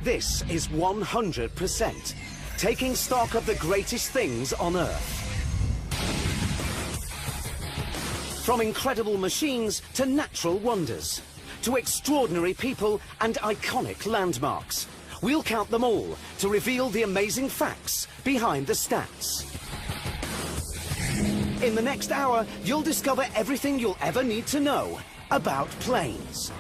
This is 100%, taking stock of the greatest things on Earth. From incredible machines to natural wonders, to extraordinary people and iconic landmarks. We'll count them all to reveal the amazing facts behind the stats. In the next hour, you'll discover everything you'll ever need to know about planes.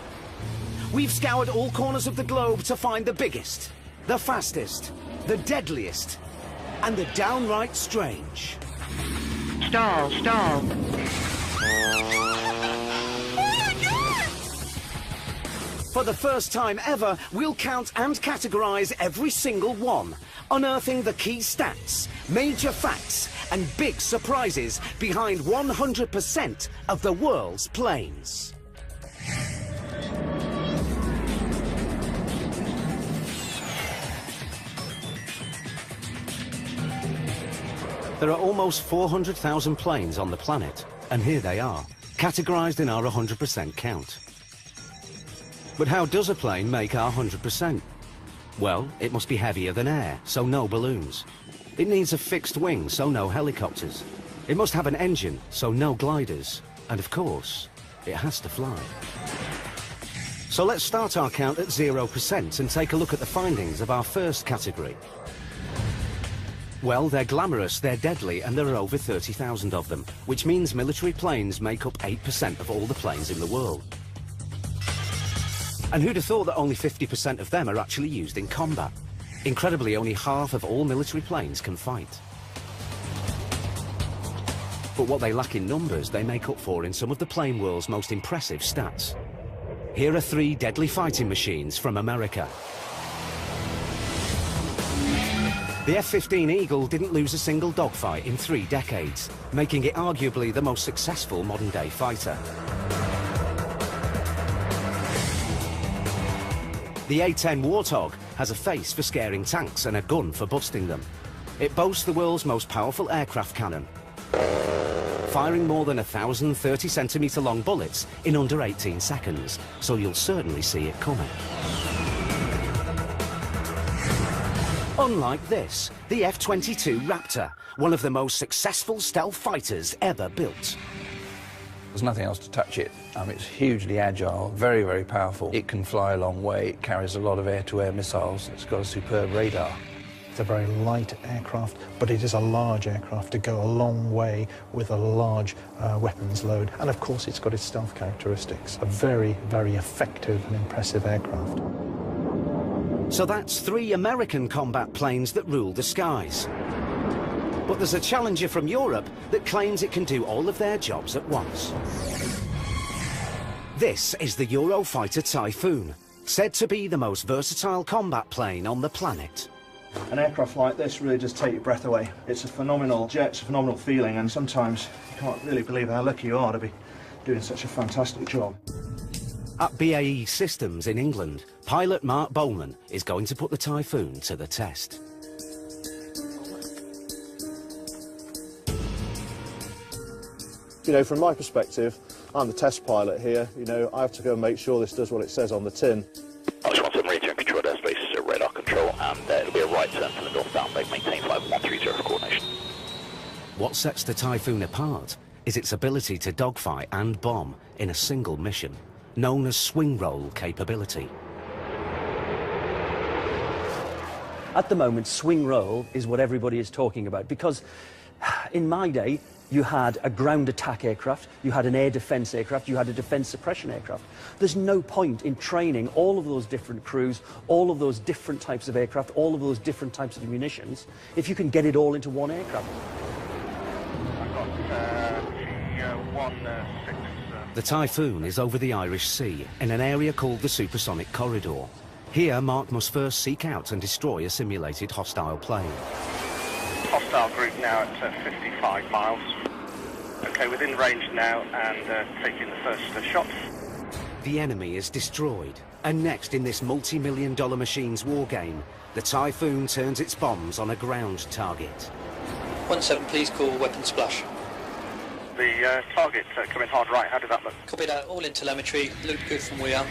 We've scoured all corners of the globe to find the biggest, the fastest, the deadliest, and the downright strange. Stall, stall. For the first time ever, we'll count and categorize every single one, unearthing the key stats, major facts, and big surprises behind 100% of the world's planes. There are almost 400,000 planes on the planet, and here they are, categorized in our 100% count. But how does a plane make our 100%? Well, it must be heavier than air, so no balloons. It needs a fixed wing, so no helicopters. It must have an engine, so no gliders. And of course, it has to fly. So let's start our count at 0% and take a look at the findings of our first category. Well, they're glamorous, they're deadly, and there are over 30,000 of them, which means military planes make up 8% of all the planes in the world. And who'd have thought that only 50% of them are actually used in combat? Incredibly, only half of all military planes can fight. But what they lack in numbers, they make up for in some of the plane world's most impressive stats. Here are 3 deadly fighting machines from America. The F-15 Eagle didn't lose a single dogfight in 3 decades, making it arguably the most successful modern-day fighter. The A-10 Warthog has a face for scaring tanks and a gun for busting them. It boasts the world's most powerful aircraft cannon, firing more than 1,000 30-centimetre long bullets in under 18 seconds, so you'll certainly see it coming. Unlike this, the F-22 Raptor, one of the most successful stealth fighters ever built. There's nothing else to touch it. It's hugely agile, very, very powerful. It can fly a long way. It carries a lot of air-to-air missiles. It's got a superb radar. It's a very light aircraft, but it is a large aircraft to go a long way with a large weapons load. And of course, it's got its stealth characteristics. A very, very effective and impressive aircraft. So that's 3 American combat planes that rule the skies. But there's a challenger from Europe that claims it can do all of their jobs at once. This is the Eurofighter Typhoon, said to be the most versatile combat plane on the planet. An aircraft like this really does take your breath away. It's a phenomenal jet, it's a phenomenal feeling, and sometimes you can't really believe how lucky you are to be doing such a fantastic job. At BAE Systems in England, pilot Mark Bowman is going to put the Typhoon to the test. You know, from my perspective, I'm the test pilot here. You know, I have to go and make sure this does what it says on the tin. Ox 17 return control airspace, radar control, and it'll be a right turn for the northbound leg, maintain 5130 for coordination. What sets the Typhoon apart is its ability to dogfight and bomb in a single mission, known as swing roll capability. At the moment, swing roll is what everybody is talking about, because in my day, you had a ground attack aircraft, you had an air defence aircraft, you had a defence suppression aircraft. There's no point in training all of those different crews, all of those different types of aircraft, all of those different types of munitions, if you can get it all into one aircraft. The Typhoon is over the Irish Sea, in an area called the Supersonic Corridor. Here, Mark must first seek out and destroy a simulated hostile plane. Hostile group now at 55 miles. Okay, within range now and taking the first shots. The enemy is destroyed, and next in this multi-million-dollar machines war game, the Typhoon turns its bombs on a ground target. 17, please call weapon splash. The target coming hard right, how did that look? Copy that, all in telemetry, looked good from where we are.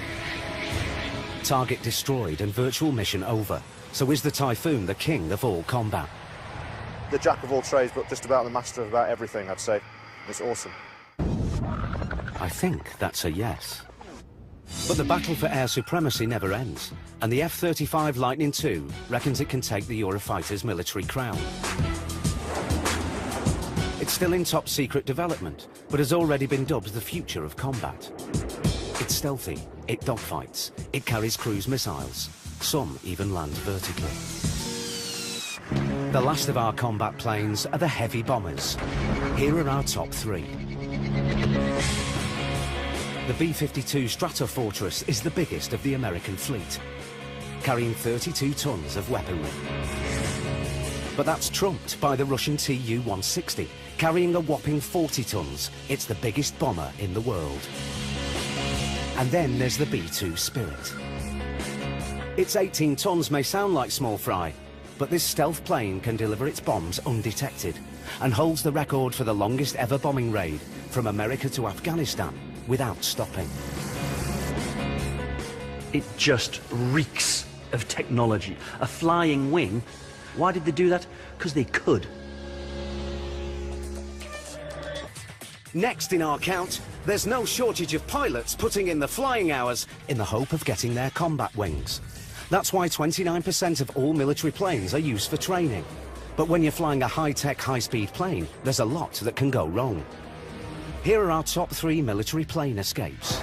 Target destroyed and virtual mission over. So is the Typhoon the king of all combat? The jack of all trades, but just about the master of about everything, I'd say. It's awesome. I think that's a yes. But the battle for air supremacy never ends, and the F-35 Lightning II reckons it can take the Eurofighter's military crown. It's still in top secret development, but has already been dubbed the future of combat. It's stealthy, it dogfights, it carries cruise missiles, some even land vertically. The last of our combat planes are the heavy bombers. Here are our top three. The B-52 Stratofortress is the biggest of the American fleet, carrying 32 tons of weaponry. But that's trumped by the Russian Tu-160, carrying a whopping 40 tons. It's the biggest bomber in the world. And then there's the B-2 Spirit. Its 18 tons may sound like small fry, but this stealth plane can deliver its bombs undetected and holds the record for the longest ever bombing raid from America to Afghanistan without stopping. It just reeks of technology. A flying wing. Why did they do that? Because they could. Next in our count, there's no shortage of pilots putting in the flying hours in the hope of getting their combat wings. That's why 29% of all military planes are used for training. But when you're flying a high-tech, high-speed plane, there's a lot that can go wrong. Here are our top three military plane escapes.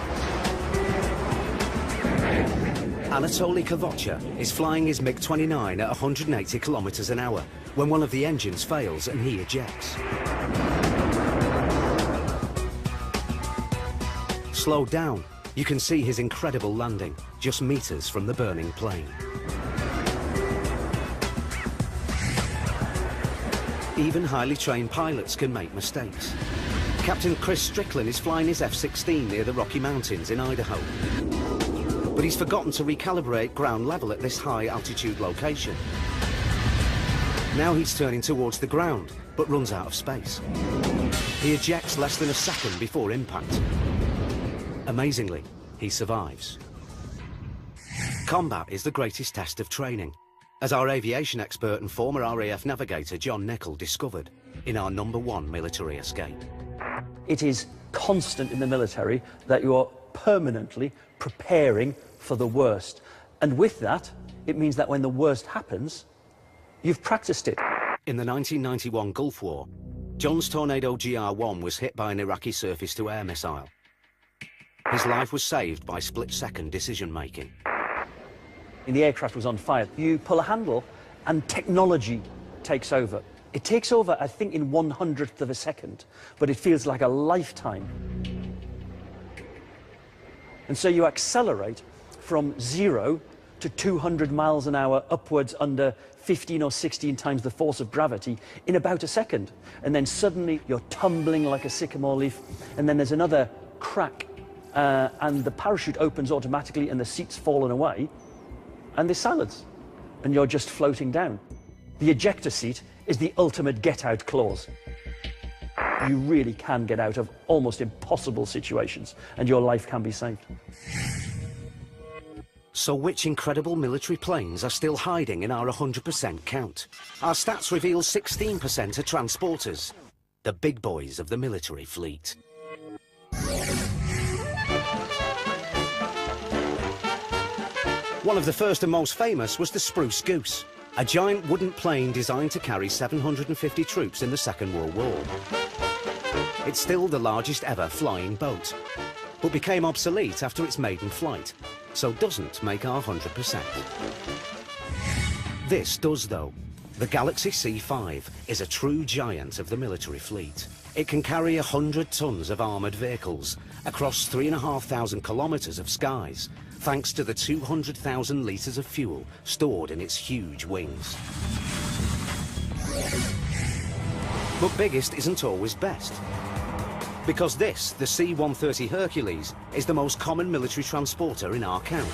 Anatoly Kavocha is flying his MiG-29 at 180 kilometers an hour when one of the engines fails and he ejects. Slowed down, you can see his incredible landing, just meters from the burning plane. Even highly trained pilots can make mistakes. Captain Chris Strickland is flying his F-16 near the Rocky Mountains in Idaho. But he's forgotten to recalibrate ground level at this high altitude location. Now he's turning towards the ground, but runs out of space. He ejects less than a second before impact. Amazingly, he survives. Combat is the greatest test of training, as our aviation expert and former RAF navigator John Nichol discovered in our #1 military escape. It is constant in the military that you are permanently preparing for the worst. And with that, it means that when the worst happens, you've practiced it. In the 1991 Gulf War, John's Tornado GR-1 was hit by an Iraqi surface-to-air missile. His life was saved by split-second decision-making. The aircraft was on fire. You pull a handle and technology takes over. It takes over, I think, in 1/100th of a second, but it feels like a lifetime. And so you accelerate from 0 to 200 miles an hour upwards under 15 or 16 times the force of gravity in about a second. And then suddenly you're tumbling like a sycamore leaf, and then there's another crack, and the parachute opens automatically and the seat's fallen away, and there's silence, and you're just floating down. The ejector seat is the ultimate get-out clause. You really can get out of almost impossible situations, and your life can be saved. So which incredible military planes are still hiding in our 100% count? Our stats reveal 16% are transporters, the big boys of the military fleet. One of the first and most famous was the Spruce Goose, a giant wooden plane designed to carry 750 troops in the Second World War. It's still the largest ever flying boat, but became obsolete after its maiden flight, so doesn't make our 100%. This does, though. The Galaxy C5 is a true giant of the military fleet. It can carry 100 tons of armoured vehicles across 3,500 kilometres of skies, thanks to the 200,000 litres of fuel stored in its huge wings. But biggest isn't always best. Because this, the C-130 Hercules, is the most common military transporter in our count.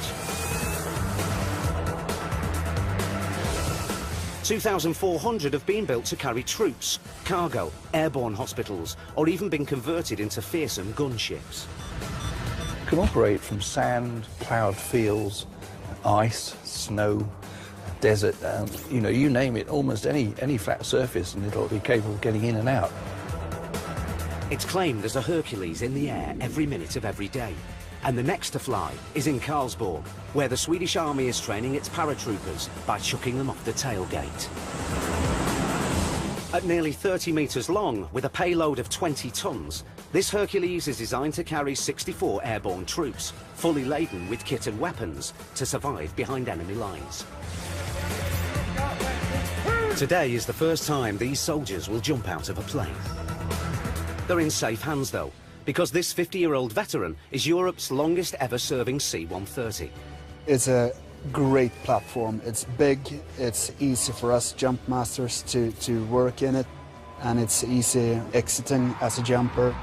2,400 have been built to carry troops, cargo, airborne hospitals, or even been converted into fearsome gunships. Can operate from sand, ploughed fields, ice, snow, desert, you know, you name it, almost any flat surface, and it'll be capable of getting in and out. It's claimed there's a Hercules in the air every minute of every day. And the next to fly is in Karlsborg, where the Swedish Army is training its paratroopers by chucking them off the tailgate. At nearly 30 metres long, with a payload of 20 tons, this Hercules is designed to carry 64 airborne troops, fully laden with kit and weapons, to survive behind enemy lines. Today is the first time these soldiers will jump out of a plane. They're in safe hands, though, because this 50-year-old veteran is Europe's longest ever serving C-130. It's a great platform. It's big, it's easy for us jump masters to work in it, and it's easy exiting as a jumper.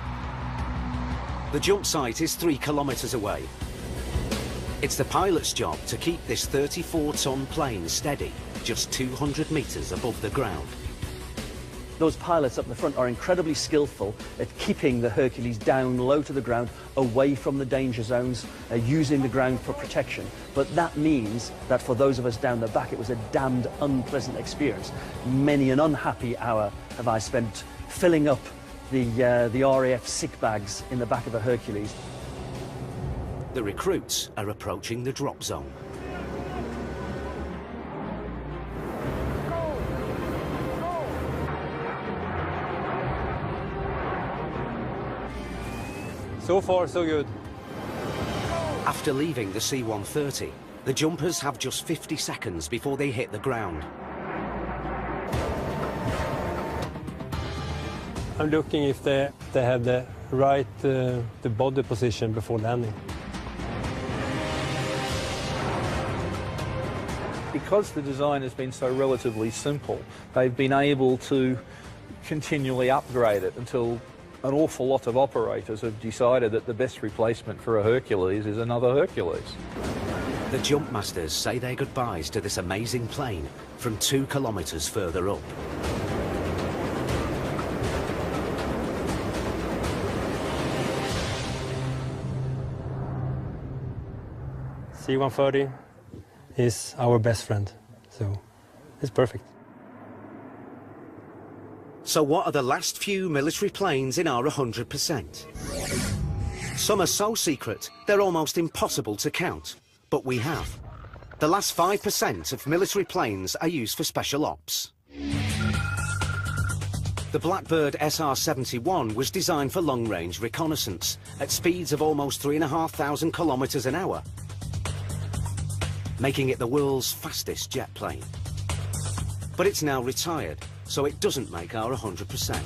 The jump site is 3 kilometers away. It's the pilot's job to keep this 34-ton plane steady, just 200 meters above the ground. Those pilots up the front are incredibly skillful at keeping the Hercules down low to the ground, away from the danger zones, using the ground for protection. But that means that for those of us down the back, it was a damned unpleasant experience. Many an unhappy hour have I spent filling up the RAF sick bags in the back of a Hercules. The recruits are approaching the drop zone. So far, so good. After leaving the C-130, the jumpers have just 50 seconds before they hit the ground. I'm looking if they have the right the body position before landing. Because the design has been so relatively simple, they've been able to continually upgrade it until an awful lot of operators have decided that the best replacement for a Hercules is another Hercules. The jump masters say their goodbyes to this amazing plane from 2 kilometers further up. C-130 is our best friend, so it's perfect. So what are the last few military planes in our 100%? Some are so secret, they're almost impossible to count. But we have. The last 5% of military planes are used for special ops. The Blackbird SR-71 was designed for long-range reconnaissance at speeds of almost 3,500 kilometers an hour, making it the world's fastest jet plane. But it's now retired, so it doesn't make our 100%.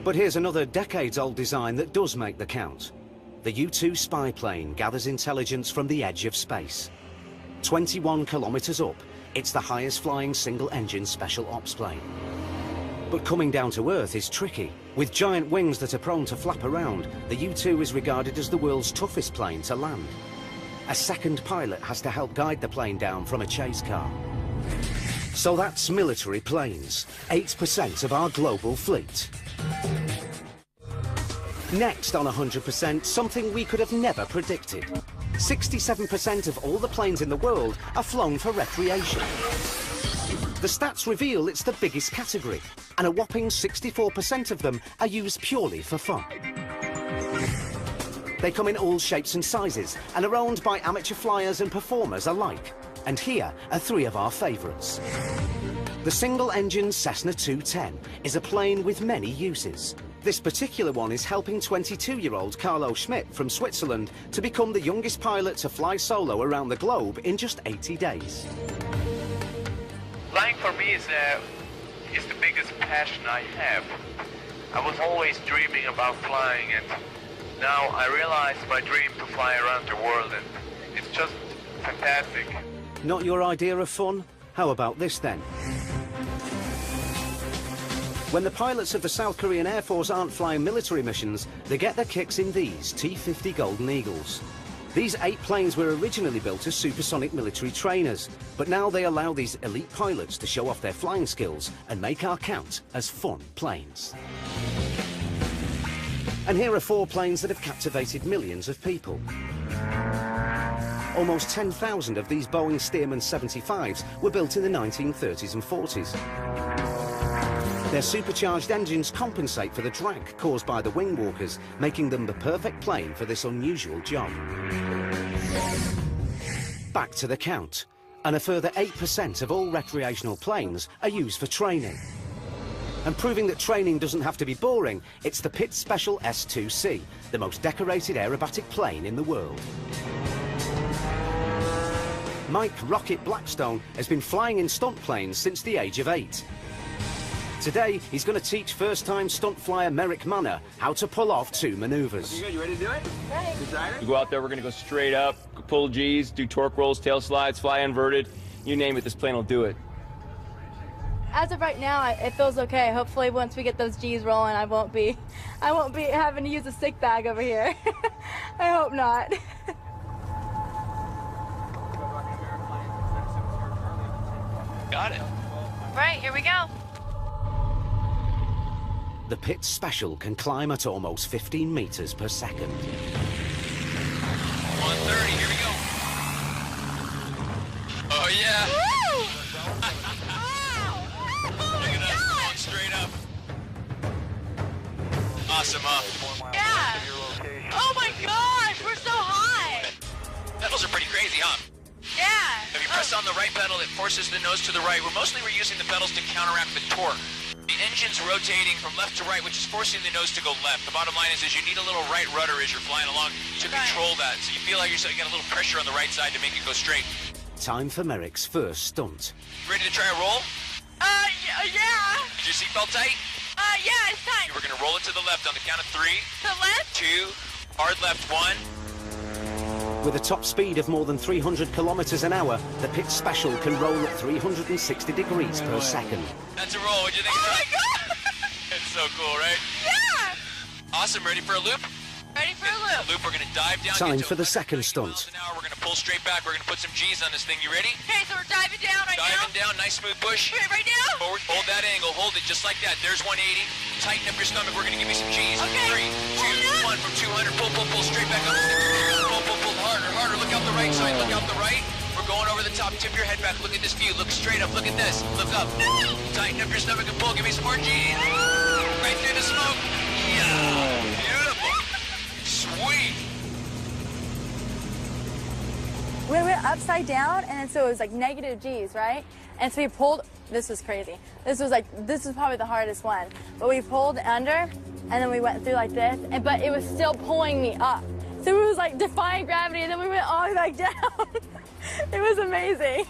But here's another decades-old design that does make the count. The U-2 spy plane gathers intelligence from the edge of space. 21 kilometers up, it's the highest flying single-engine special ops plane. But coming down to Earth is tricky. With giant wings that are prone to flap around, the U-2 is regarded as the world's toughest plane to land. A second pilot has to help guide the plane down from a chase car. So that's military planes, 8% of our global fleet. Next on 100%, something we could have never predicted. 67% of all the planes in the world are flown for recreation. The stats reveal it's the biggest category, and a whopping 64% of them are used purely for fun. They come in all shapes and sizes and are owned by amateur flyers and performers alike. And here are 3 of our favourites. The single-engine Cessna 210 is a plane with many uses. This particular one is helping 22-year-old Carlo Schmidt from Switzerland to become the youngest pilot to fly solo around the globe in just 80 days. Flying for me is the biggest passion I have. I was always dreaming about flying, and now I realize my dream to fly around the world, and it's just fantastic. Not your idea of fun? How about this then? When the pilots of the South Korean Air Force aren't flying military missions, they get their kicks in these T-50 Golden Eagles. These 8 planes were originally built as supersonic military trainers, but now they allow these elite pilots to show off their flying skills and make our count as fun planes. And here are 4 planes that have captivated millions of people. Almost 10,000 of these Boeing Stearman 75s were built in the 1930s and 40s. Their supercharged engines compensate for the drag caused by the wing walkers, making them the perfect plane for this unusual job. Back to the count, and a further 8% of all recreational planes are used for training. And proving that training doesn't have to be boring, it's the Pitts Special S2C, the most decorated aerobatic plane in the world. Mike Rocket Blackstone has been flying in stunt planes since the age of 8. Today, he's going to teach first-time stunt flyer Merrick Manor how to pull off 2 maneuvers. You ready to do it? Ready. You go out there, we're going to go straight up, pull G's, do torque rolls, tail slides, fly inverted. You name it, this plane will do it. As of right now, it feels okay. Hopefully, once we get those G's rolling, I won't be having to use a sick bag over here. I hope not. Got it. Right, here we go. The Pitts Special can climb at almost 15 meters per second. 130, here we go. Oh, yeah. Woo! Look at us, going straight up. Awesome, huh? Yeah. Oh my gosh, we're so high. Pedals are pretty crazy, huh? Yeah. If you press on the right pedal, it forces the nose to the right. We're using the pedals to counteract the torque. The engine's rotating from left to right, which is forcing the nose to go left. The bottom line is you need a little right rudder as you're flying along to control that. So you feel like you got a little pressure on the right side to make it go straight. Time for Merrick's first stunt. Ready to try a roll? Yeah. Is your seatbelt tight? Yeah, it's tight. We're gonna roll it to the left on the count of 3. To the left? 2, hard left 1. With a top speed of more than 300 kilometers an hour, the Pitts Special can roll at 360 degrees per second. That's a roll. What'd you think? Oh my God! It's so cool, right? Yeah! Awesome. Ready for a loop? Ready for a loop. We're gonna dive down. Time for the second stunt. We're gonna pull straight back. We're gonna put some G's on this thing. You ready? Okay, so we're diving down right now? Diving down. Nice smooth push. Right now? Forward. Hold that angle. Hold it just like that. There's 180. Tighten up your stomach. We're gonna give you some G's. Okay. 3, 2, 1. From 200. Pull, pull, pull. Straight back up. Pull, pull, pull. Harder, harder. Look out the right side. Look out the right. We're going over the top. Tip your head back. Look at this view. Look straight up. Look at this. Look up. Tighten up your stomach and pull. Give me some more G's. Right through the smoke. Yeah. Beautiful. Sweet. We went upside down, and so it was like negative G's, right? And so we pulled. This was crazy. This was probably the hardest one. But we pulled under, and then we went through like this, but it was still pulling me up. So it was like defying gravity, and then we went all the way back down. It was amazing.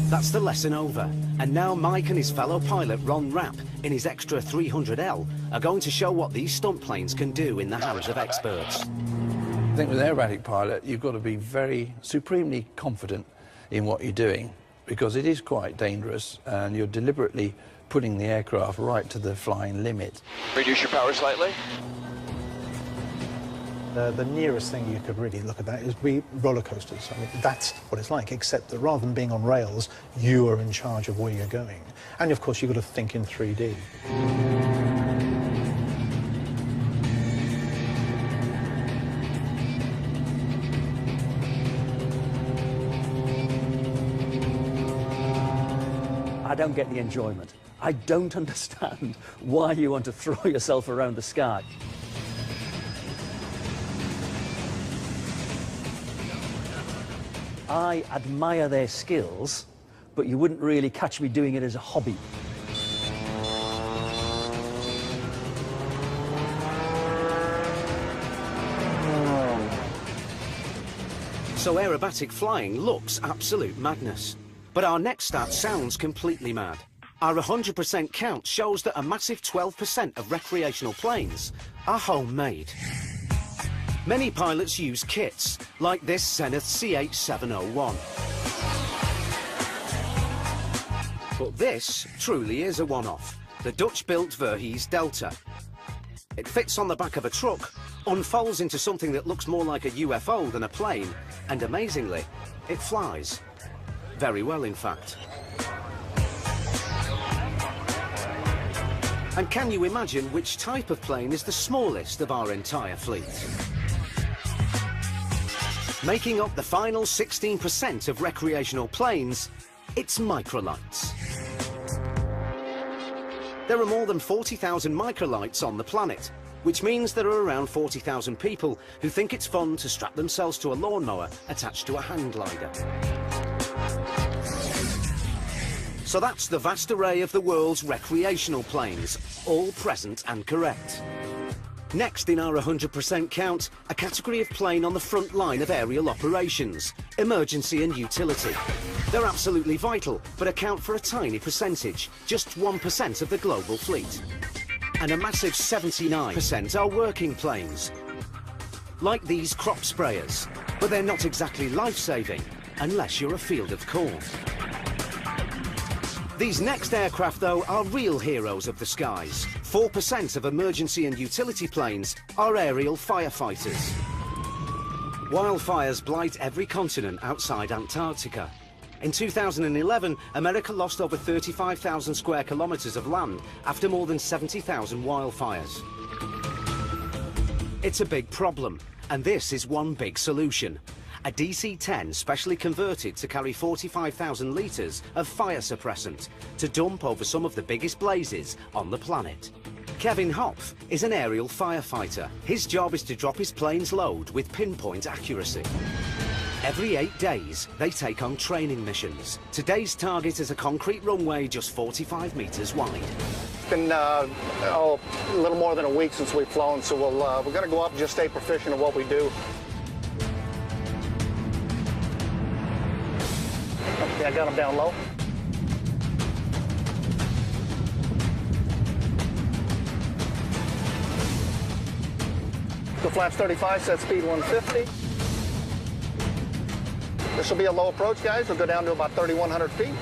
That's the lesson over. And now Mike and his fellow pilot Ron Rapp, in his extra 300L, are going to show what these stunt planes can do in the hands of experts. I think with an aerobatic pilot, you've got to be very supremely confident in what you're doing, because it is quite dangerous, and you're deliberately putting the aircraft right to the flying limit. Reduce your power slightly. The nearest thing you could really look at that is roller coasters. I mean, that's what it's like, except that rather than being on rails, you are in charge of where you're going. And of course, you've got to think in 3D. I don't get the enjoyment. I don't understand why you want to throw yourself around the sky. I admire their skills, but you wouldn't really catch me doing it as a hobby. So aerobatic flying looks absolute madness. But our next stat sounds completely mad. Our 100% count shows that a massive 12% of recreational planes are homemade. Many pilots use kits, like this Zenith CH-701. But this truly is a one-off, the Dutch-built Verhees Delta. It fits on the back of a truck, unfolds into something that looks more like a UFO than a plane, and amazingly, it flies. Very well, in fact. And can you imagine which type of plane is the smallest of our entire fleet? Making up the final 16% of recreational planes, it's microlights. There are more than 40,000 microlights on the planet, which means there are around 40,000 people who think it's fun to strap themselves to a lawnmower attached to a hang glider. So that's the vast array of the world's recreational planes, all present and correct. Next in our 100% count, a category of plane on the front line of aerial operations, emergency and utility. They're absolutely vital, but account for a tiny percentage, just 1% of the global fleet. And a massive 79% are working planes, like these crop sprayers, but they're not exactly life-saving, unless you're a field of corn. These next aircraft, though, are real heroes of the skies. 4% of emergency and utility planes are aerial firefighters. Wildfires blight every continent outside Antarctica. In 2011, America lost over 35,000 square kilometers of land after more than 70,000 wildfires. It's a big problem, and this is one big solution. A DC-10 specially converted to carry 45,000 litres of fire suppressant to dump over some of the biggest blazes on the planet. Kevin Hopf is an aerial firefighter. His job is to drop his plane's load with pinpoint accuracy. Every 8 days, they take on training missions. Today's target is a concrete runway just 45 metres wide. It's been a little more than a week since we've flown, so we're going to go up and just stay proficient at what we do. Okay, I got them down low. The flaps 35, set speed 150. This will be a low approach, guys. We'll go down to about 3,100 feet.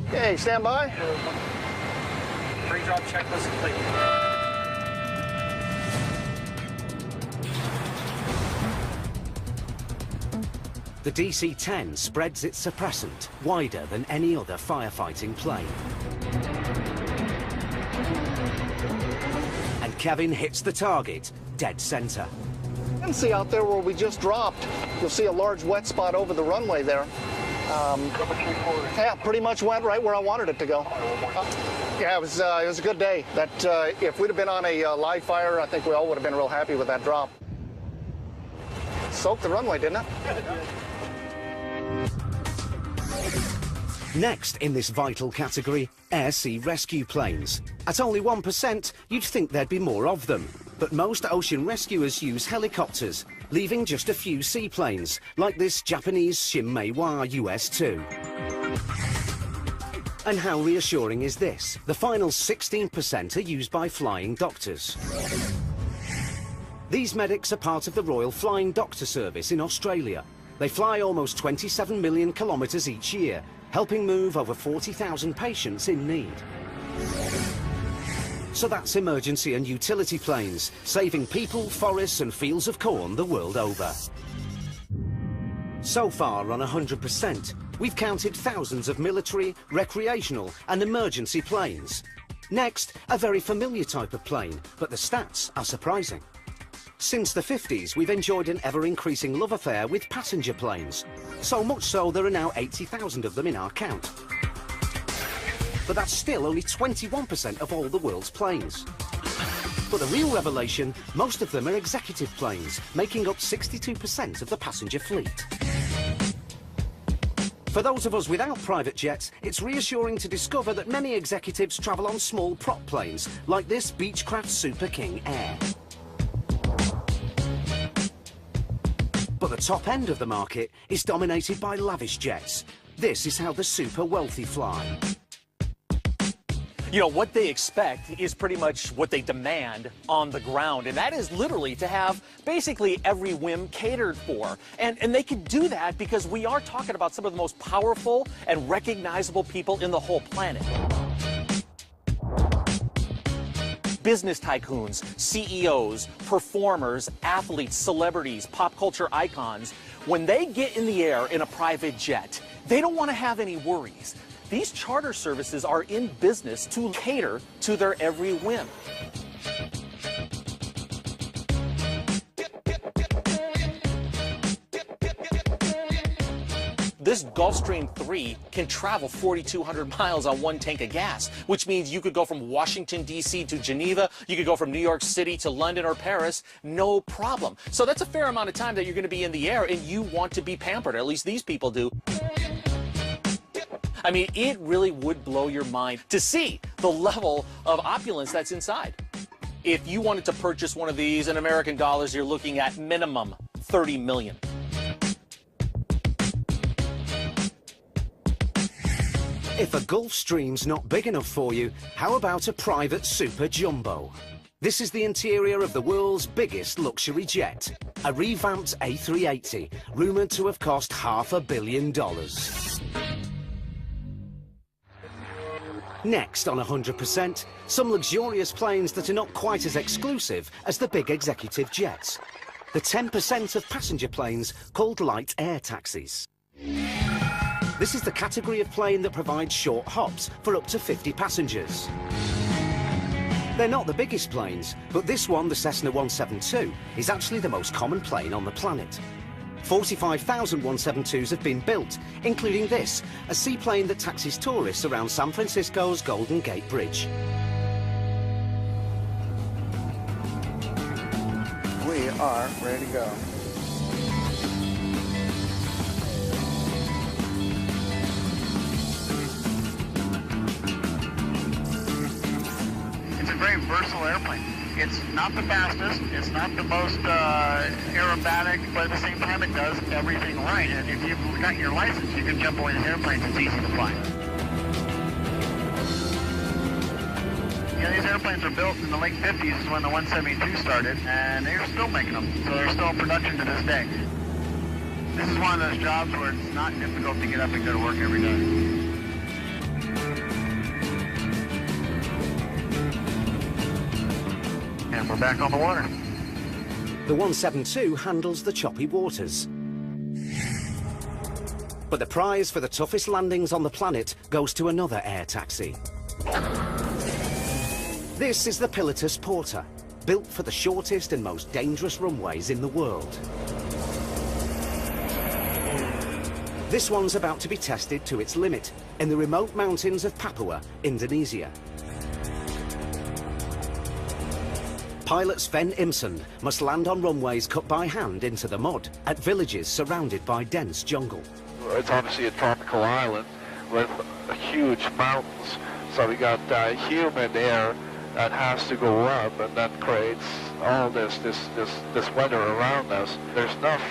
Okay, stand by. Pre-drop checklist complete. The DC-10 spreads its suppressant wider than any other firefighting plane. And Kevin hits the target dead center. You can see out there where we just dropped, you'll see a large wet spot over the runway there. Yeah, pretty much went right where I wanted it to go. Yeah, it was a good day. That if we'd have been on a live fire, I think we all would have been real happy with that drop. Soaked the runway, didn't it? Next in this vital category, air-sea rescue planes. At only 1%, you'd think there'd be more of them. But most ocean rescuers use helicopters, leaving just a few seaplanes, like this Japanese Shinmeiwa US-2. And how reassuring is this? The final 16% are used by flying doctors. These medics are part of the Royal Flying Doctor Service in Australia. They fly almost 27 million kilometres each year, helping move over 40,000 patients in need. So that's emergency and utility planes, saving people, forests and fields of corn the world over. So far on 100%, we've counted thousands of military, recreational and emergency planes. Next, a very familiar type of plane, but the stats are surprising. Since the 50s, we've enjoyed an ever-increasing love affair with passenger planes. So much so, there are now 80,000 of them in our count. But that's still only 21% of all the world's planes. But the real revelation, most of them are executive planes, making up 62% of the passenger fleet. For those of us without private jets, it's reassuring to discover that many executives travel on small prop planes, like this Beechcraft Super King Air. But the top end of the market is dominated by lavish jets. This is how the super wealthy fly. You know, what they expect is pretty much what they demand on the ground, and that is literally to have basically every whim catered for. And they can do that because we are talking about some of the most powerful and recognizable people in the whole planet. Business tycoons, CEOs, performers, athletes, celebrities, pop culture icons, when they get in the air in a private jet, they don't want to have any worries. these charter services are in business to cater to their every whim. This Gulfstream 3 can travel 4,200 miles on one tank of gas, which means you could go from Washington, D.C. to Geneva, you could go from New York City to London or Paris, no problem. So that's a fair amount of time that you're going to be in the air, and you want to be pampered, at least these people do. I mean, it really would blow your mind to see the level of opulence that's inside. If you wanted to purchase one of these in American dollars, you're looking at minimum $30 million. If a Gulfstream's not big enough for you, how about a private super jumbo? This is the interior of the world's biggest luxury jet, a revamped A380, rumoured to have cost $500 million. Next on 100%, some luxurious planes that are not quite as exclusive as the big executive jets. The 10% of passenger planes called light air taxis. This is the category of plane that provides short hops for up to 50 passengers. They're not the biggest planes, but this one, the Cessna 172, is actually the most common plane on the planet. 45,000 172s have been built, including this, a seaplane that taxis tourists around San Francisco's Golden Gate Bridge. We are ready to go. It's a very versatile airplane. It's not the fastest, it's not the most aerobatic, but at the same time it does everything right. And if you've got your license, you can jump away these airplanes, it's easy to fly. Yeah, these airplanes were built in the late 50s is when the 172 started, and they're still making them, so they're still in production to this day. This is one of those jobs where it's not difficult to get up and go to work every day. And we're back on the water. The 172 handles the choppy waters. But the prize for the toughest landings on the planet goes to another air taxi. This is the Pilatus Porter, built for the shortest and most dangerous runways in the world. This one's about to be tested to its limit in the remote mountains of Papua, Indonesia. Pilot Sven Imsund must land on runways cut by hand into the mud at villages surrounded by dense jungle. It's obviously a tropical island with huge mountains, so we got humid air that has to go up, and that creates all this weather around us. There's enough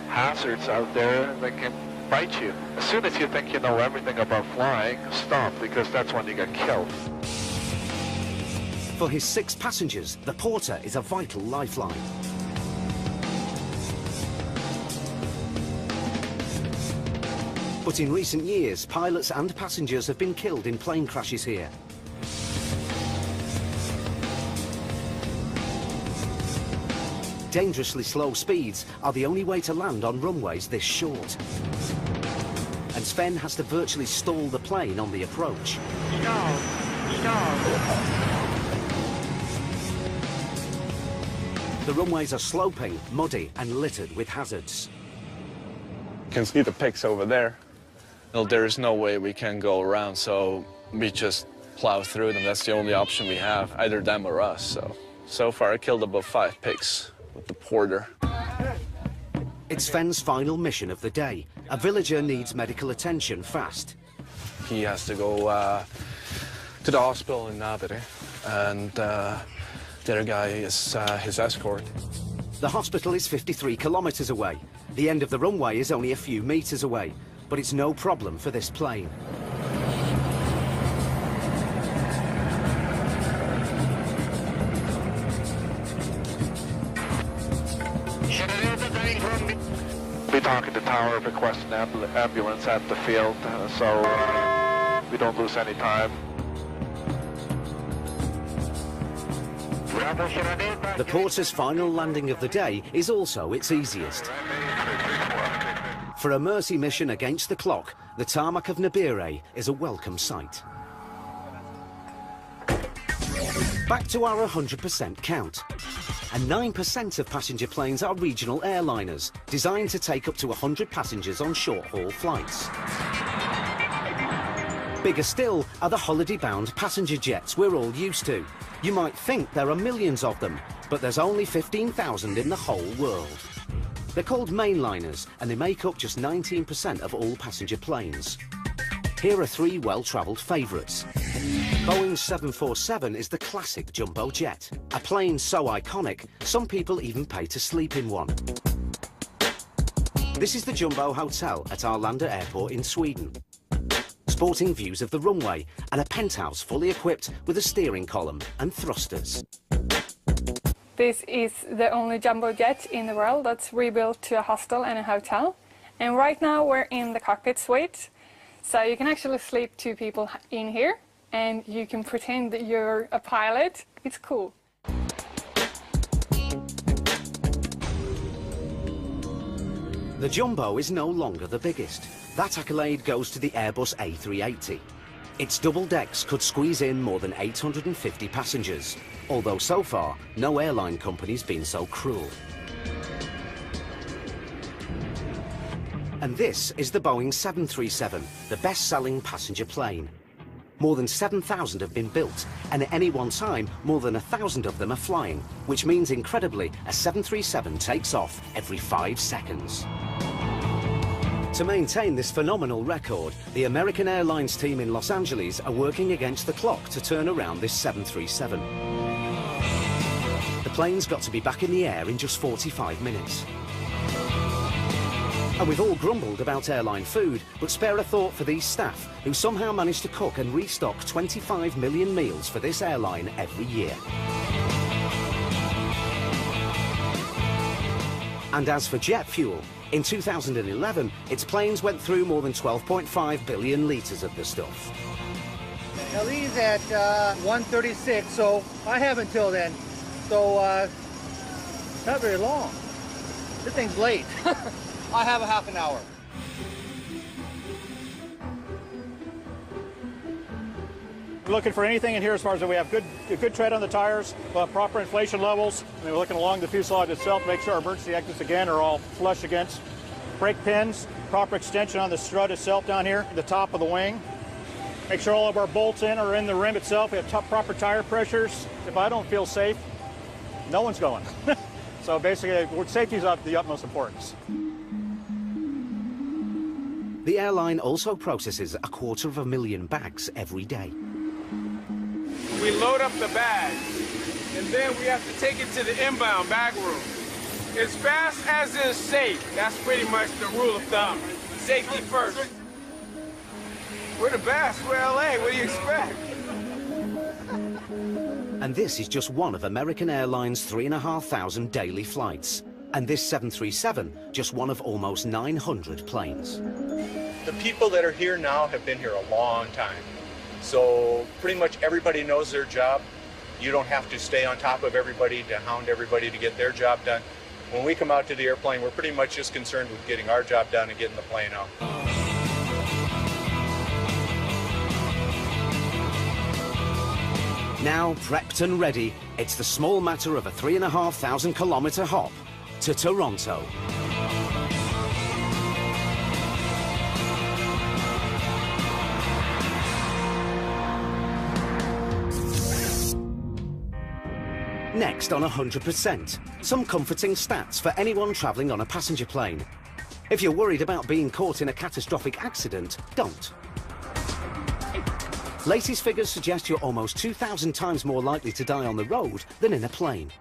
hazards out there that can bite you. As soon as you think you know everything about flying, stop, because that's when you get killed. For his 6 passengers, the Porter is a vital lifeline. But in recent years, pilots and passengers have been killed in plane crashes here. Dangerously slow speeds are the only way to land on runways this short. And Sven has to virtually stall the plane on the approach. Stall. Stall. The runways are sloping, muddy, and littered with hazards. You can see the pigs over there. Well, there is no way we can go around, so we just plow through them. That's the only option we have, either them or us. So far I killed about 5 pigs with the Porter. It's Sven's final mission of the day. A villager needs medical attention fast. He has to go to the hospital in Navire, and the other guy is his escort. The hospital is 53 kilometers away. The end of the runway is only a few meters away, but it's no problem for this plane. Be talking to tower requesting ambulance at the field, so we don't lose any time. The Porter's final landing of the day is also its easiest. For a mercy mission against the clock, the tarmac of Nabire is a welcome sight. Back to our 100% count. And 9% of passenger planes are regional airliners, designed to take up to 100 passengers on short-haul flights. Bigger still are the holiday-bound passenger jets we're all used to. You might think there are millions of them, but there's only 15,000 in the whole world. They're called mainliners, and they make up just 19% of all passenger planes. Here are three well-travelled favourites. Boeing 747 is the classic jumbo jet, a plane so iconic, some people even pay to sleep in one. This is the Jumbo Hotel at Arlanda Airport in Sweden. Sporting views of the runway and a penthouse fully equipped with a steering column and thrusters. This is the only jumbo jet in the world that's rebuilt to a hostel and a hotel. And right now we're in the cockpit suite. So you can actually sleep two people in here and you can pretend that you're a pilot. It's cool. The Jumbo is no longer the biggest. That accolade goes to the Airbus A380. Its double decks could squeeze in more than 850 passengers, although so far, no airline company's been so cruel. And this is the Boeing 737, the best-selling passenger plane. More than 7,000 have been built, and at any one time, more than 1,000 of them are flying, which means, incredibly, a 737 takes off every 5 seconds. To maintain this phenomenal record, the American Airlines team in Los Angeles are working against the clock to turn around this 737. The plane's got to be back in the air in just 45 minutes. And we've all grumbled about airline food, but spare a thought for these staff who somehow manage to cook and restock 25 million meals for this airline every year. And as for jet fuel, in 2011, its planes went through more than 12.5 billion litres of the stuff. Now these at 1:36, so I have until then. So not very long. This thing's late. I have a half an hour. We're looking for anything in here as far as that we have good tread on the tires, proper inflation levels. And we're looking along the fuselage itself to make sure our emergency exits again are all flush against. Brake pins, proper extension on the strut itself down here, the top of the wing. Make sure all of our bolts are in the rim itself. We have proper tire pressures. If I don't feel safe, no one's going. So basically, safety is of the utmost importance. The airline also processes 250,000 bags every day. We load up the bags, and then we have to take it to the inbound bag room. As fast as is safe, that's pretty much the rule of thumb. Safety first. We're the best, we're LA, what do you expect? And this is just one of American Airlines' 3,500 daily flights. And this 737, just one of almost 900 planes. The people that are here now have been here a long time. So pretty much everybody knows their job. You don't have to stay on top of everybody to hound everybody to get their job done. When we come out to the airplane, we're pretty much just concerned with getting our job done and getting the plane out. Now prepped and ready, it's the small matter of a 3,500 kilometre hop to Toronto. Next on 100%, some comforting stats for anyone travelling on a passenger plane. If you're worried about being caught in a catastrophic accident, don't. Latest figures suggest you're almost 2,000 times more likely to die on the road than in a plane.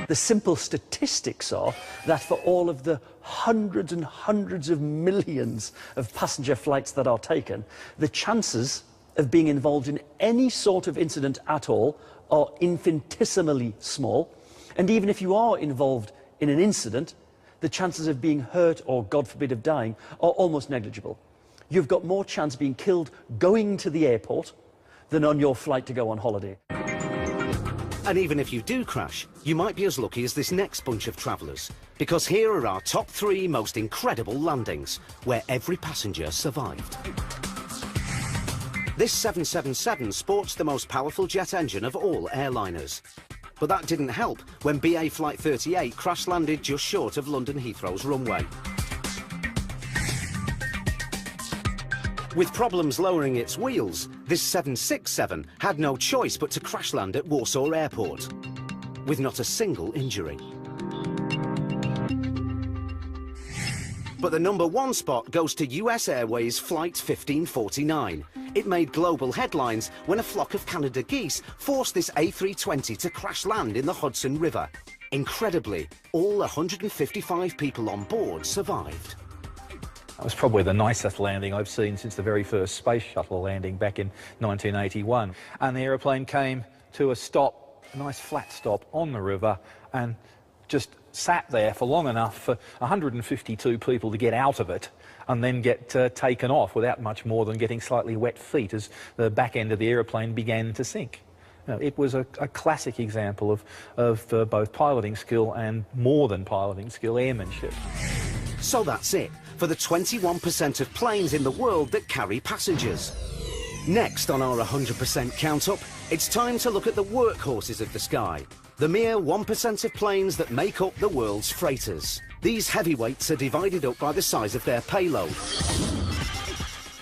The simple statistics are that for all of the hundreds and hundreds of millions of passenger flights that are taken, the chances of being involved in any sort of incident at all are infinitesimally small. And even if you are involved in an incident, the chances of being hurt or, God forbid, of dying are almost negligible. You've got more chance of being killed going to the airport than on your flight to go on holiday. And even if you do crash, you might be as lucky as this next bunch of travellers, because here are our top 3 most incredible landings, where every passenger survived. This 777 sports the most powerful jet engine of all airliners. But that didn't help when BA Flight 38 crash-landed just short of London Heathrow's runway. With problems lowering its wheels, this 767 had no choice but to crash-land at Warsaw Airport, with not a single injury. But the #1 spot goes to US Airways Flight 1549. It made global headlines when a flock of Canada geese forced this A320 to crash land in the Hudson River. Incredibly, all 155 people on board survived. That was probably the nicest landing I've seen since the very first space shuttle landing back in 1981. And the aeroplane came to a stop, a nice flat stop on the river, and just sat there for long enough for 152 people to get out of it and then get taken off without much more than getting slightly wet feet as the back end of the aeroplane began to sink. You know, it was a classic example of both piloting skill and more than piloting skill, airmanship. So that's it for the 21% of planes in the world that carry passengers. Next on our 100% count-up, it's time to look at the workhorses of the sky, the mere 1% of planes that make up the world's freighters. These heavyweights are divided up by the size of their payload.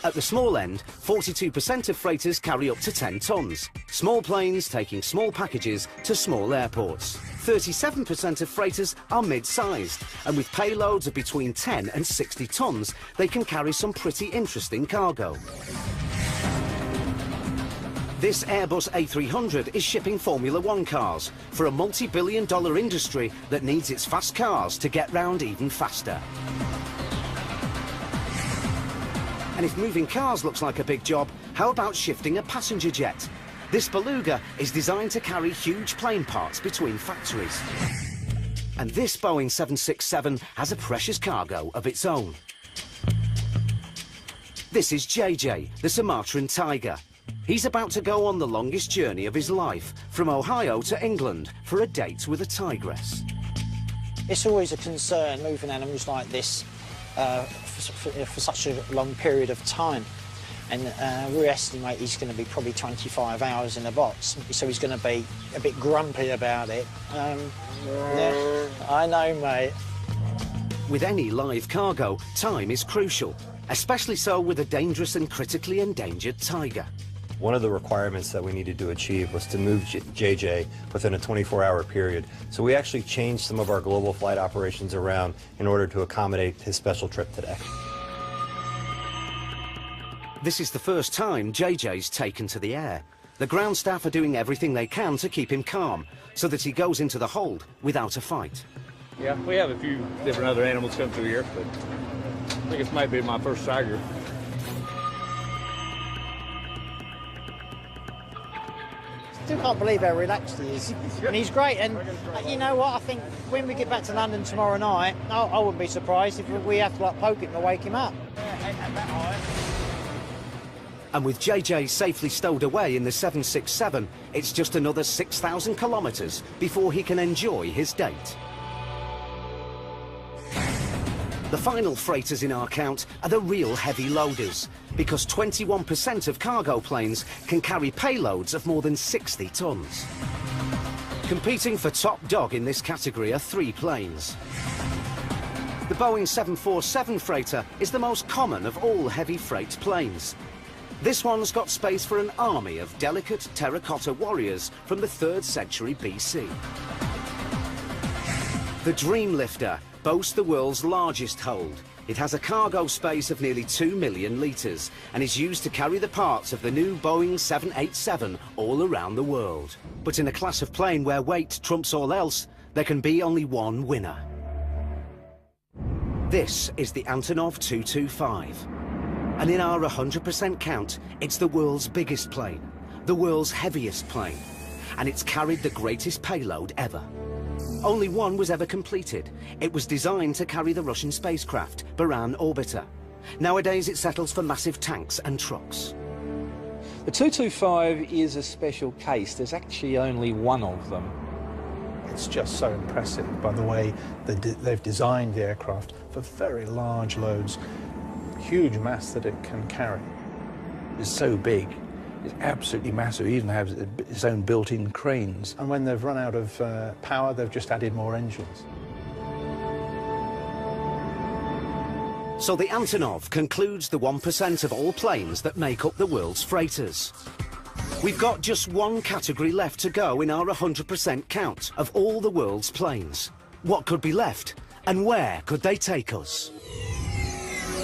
At the small end, 42% of freighters carry up to 10 tons. Small planes taking small packages to small airports. 37% of freighters are mid-sized, and with payloads of between 10 and 60 tons, they can carry some pretty interesting cargo. This Airbus A300 is shipping Formula One cars for a multi-billion-dollar industry that needs its fast cars to get round even faster. And if moving cars looks like a big job, how about shifting a passenger jet? This Beluga is designed to carry huge plane parts between factories. And this Boeing 767 has a precious cargo of its own. This is JJ, the Sumatran tiger. He's about to go on the longest journey of his life, from Ohio to England, for a date with a tigress. It's always a concern moving animals like this for such a long period of time. And we estimate he's going to be probably 25 hours in a box, so he's going to be a bit grumpy about it. Yeah, I know, mate. With any live cargo, time is crucial, especially so with a dangerous and critically endangered tiger. One of the requirements that we needed to achieve was to move JJ within a 24-hour period. So we actually changed some of our global flight operations around in order to accommodate his special trip today. This is the first time JJ's taken to the air. The ground staff are doing everything they can to keep him calm, so that he goes into the hold without a fight. Yeah, we have a few different other animals come through here, but I think this might be my first tiger. Still can't believe how relaxed he is. And he's great. And you know what? I think when we get back to London tomorrow night, I wouldn't be surprised if we have to poke him to wake him up. And with JJ safely stowed away in the 767, it's just another 6,000 kilometres before he can enjoy his date. The final freighters in our count are the real heavy loaders, because 21% of cargo planes can carry payloads of more than 60 tons. Competing for top dog in this category are 3 planes. The Boeing 747 freighter is the most common of all heavy freight planes. This one's got space for an army of delicate terracotta warriors from the 3rd century BC. The Dreamlifter boasts the world's largest hold. It has a cargo space of nearly 2 million litres and is used to carry the parts of the new Boeing 787 all around the world. But in a class of plane where weight trumps all else, there can be only one winner. This is the Antonov 225. And in our 100% count, it's the world's biggest plane, the world's heaviest plane, and it's carried the greatest payload ever. Only one was ever completed. It was designed to carry the Russian spacecraft, Buran Orbiter. Nowadays it settles for massive tanks and trucks. The 225 is a special case. There's actually only one of them. It's just so impressive by the way they've designed the aircraft for very large loads, huge mass that it can carry. It's so big, it's absolutely massive. It even has its own built-in cranes. And when they've run out of power, they've just added more engines. So the Antonov concludes the 1% of all planes that make up the world's freighters. We've got just one category left to go in our 100% count of all the world's planes. What could be left, and where could they take us?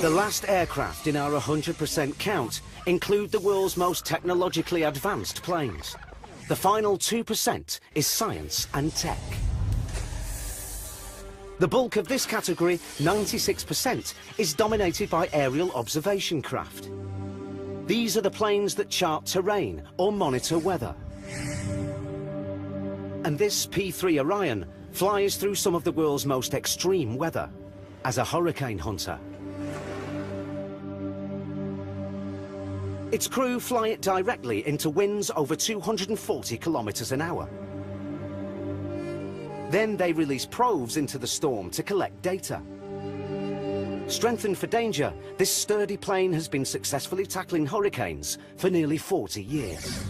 The last aircraft in our 100% count include the world's most technologically advanced planes. The final 2% is science and tech. The bulk of this category, 96%, is dominated by aerial observation craft. These are the planes that chart terrain or monitor weather. And this P-3 Orion flies through some of the world's most extreme weather as a hurricane hunter. Its crew fly it directly into winds over 240 kilometers an hour. Then they release probes into the storm to collect data. Strengthened for danger, this sturdy plane has been successfully tackling hurricanes for nearly 40 years.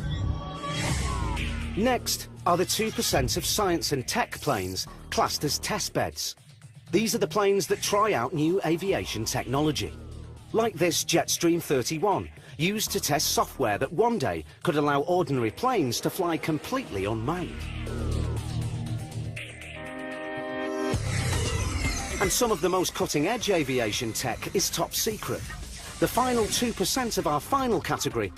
Next are the 2% of science and tech planes classed as test beds. These are the planes that try out new aviation technology. Like this Jetstream 31, used to test software that one day could allow ordinary planes to fly completely unmanned. And some of the most cutting-edge aviation tech is top secret. The final 2% of our final category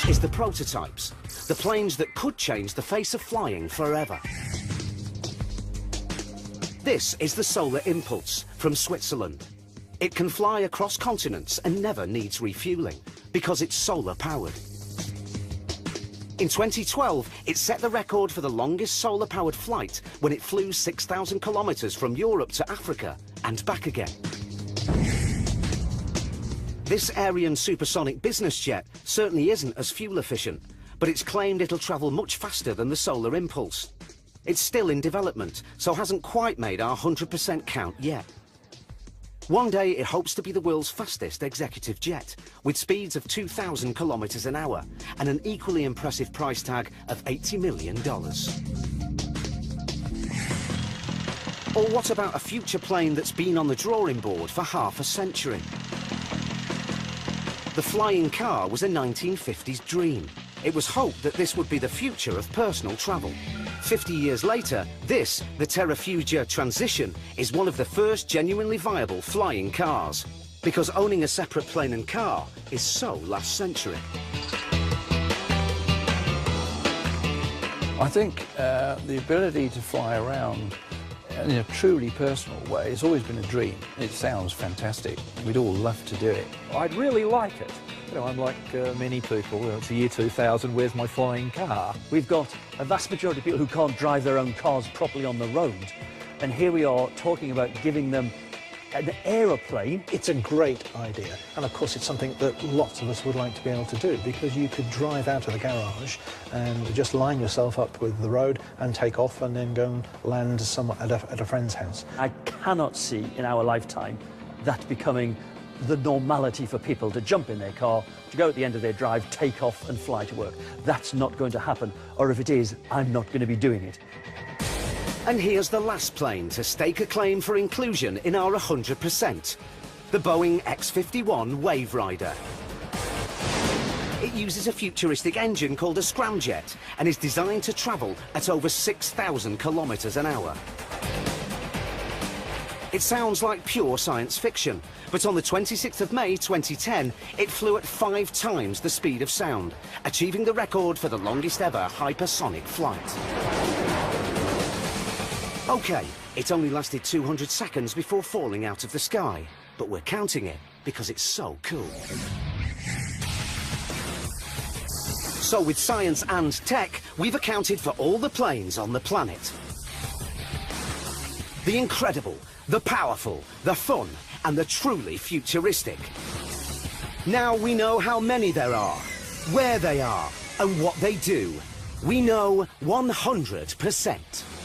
is the prototypes, the planes that could change the face of flying forever. This is the Solar Impulse from Switzerland. It can fly across continents and never needs refueling because it's solar-powered. In 2012, it set the record for the longest solar-powered flight when it flew 6,000 kilometers from Europe to Africa and back again. This Ariane supersonic business jet certainly isn't as fuel efficient, but it's claimed it'll travel much faster than the Solar Impulse. It's still in development, so hasn't quite made our 100% count yet. One day it hopes to be the world's fastest executive jet, with speeds of 2,000 kilometers an hour and an equally impressive price tag of $80 million. Or what about a future plane that's been on the drawing board for half a century? The flying car was a 1950s dream. It was hoped that this would be the future of personal travel. 50 years later, this, the Terrafugia Transition, is one of the first genuinely viable flying cars, because owning a separate plane and car is so last century. I think the ability to fly around in a truly personal way has always been a dream. It sounds fantastic. We'd all love to do it. I'd really like it. You know, I'm like many people, it's the year 2000, where's my flying car? We've got a vast majority of people who can't drive their own cars properly on the road, and here we are talking about giving them an aeroplane. It's a great idea, and of course it's something that lots of us would like to be able to do, because you could drive out of the garage and just line yourself up with the road and take off and then go and land somewhere at a friend's house. I cannot see in our lifetime that becoming the normality for people to jump in their car, to go at the end of their drive, take off and fly to work. That's not going to happen, or if it is, I'm not going to be doing it. And here's the last plane to stake a claim for inclusion in our 100%, the Boeing X-51 Wave Rider. It uses a futuristic engine called a scramjet and is designed to travel at over 6,000 kilometers an hour. It sounds like pure science fiction, but on the 26th of May 2010, it flew at 5 times the speed of sound, achieving the record for the longest ever hypersonic flight. Okay, it only lasted 200 seconds before falling out of the sky, but we're counting it because it's so cool. So with science and tech, we've accounted for all the planes on the planet. The incredible, the powerful, the fun, and the truly futuristic. Now we know how many there are, where they are, and what they do. We know 100%.